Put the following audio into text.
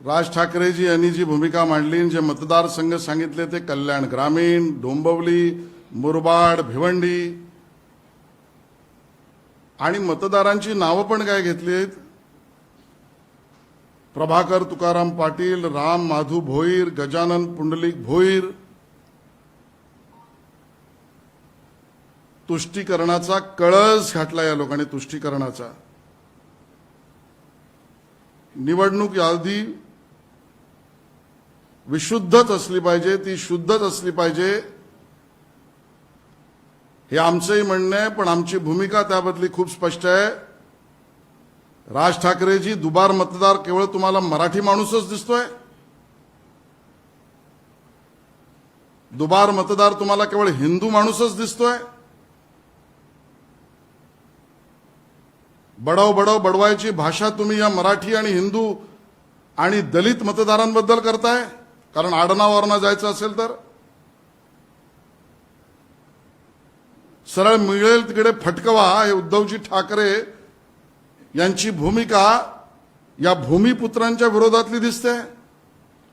राज ठाकरेजी यांनी जी भूमिका मांडली, जे मतदारसंघ सांगितले ते कल्याण ग्रामीण, डोंबिवली, मुरबाड, भिवंडी आणि मतदारांची नावं पण काय घेतलीत? प्रभाकर तुकाराम पाटील, राम माधू भोईर, गजानन पुंडलिक भोईर. तुष्टीकरणाचा कळस घातला या लोकांनी, तुष्टीकरणाचा. निवडणूक यादी विशुद्धच असली पाहिजे, ती शुद्धच असली पाहिजे, हे आमचंही म्हणणं आहे. पण आमची भूमिका त्याबद्दली खूप स्पष्ट आहे. राज ठाकरेजी, दुबार मतदार केवळ तुम्हाला मराठी माणूसच दिसतोय? दुबार मतदार तुम्हाला केवळ हिंदू माणूसच दिसतोय? बडव बडव बडवायची भाषा तुम्ही या मराठी आणि हिंदू आणि दलित मतदारांबद्दल करताय? कारण आडनावावरनं जायचं असेल तर सरळ मिळेल तिकडे फटकवा. हे उद्धवजी ठाकरे यांची भूमिका या भूमिपुत्रांच्या विरोधातली दिसते.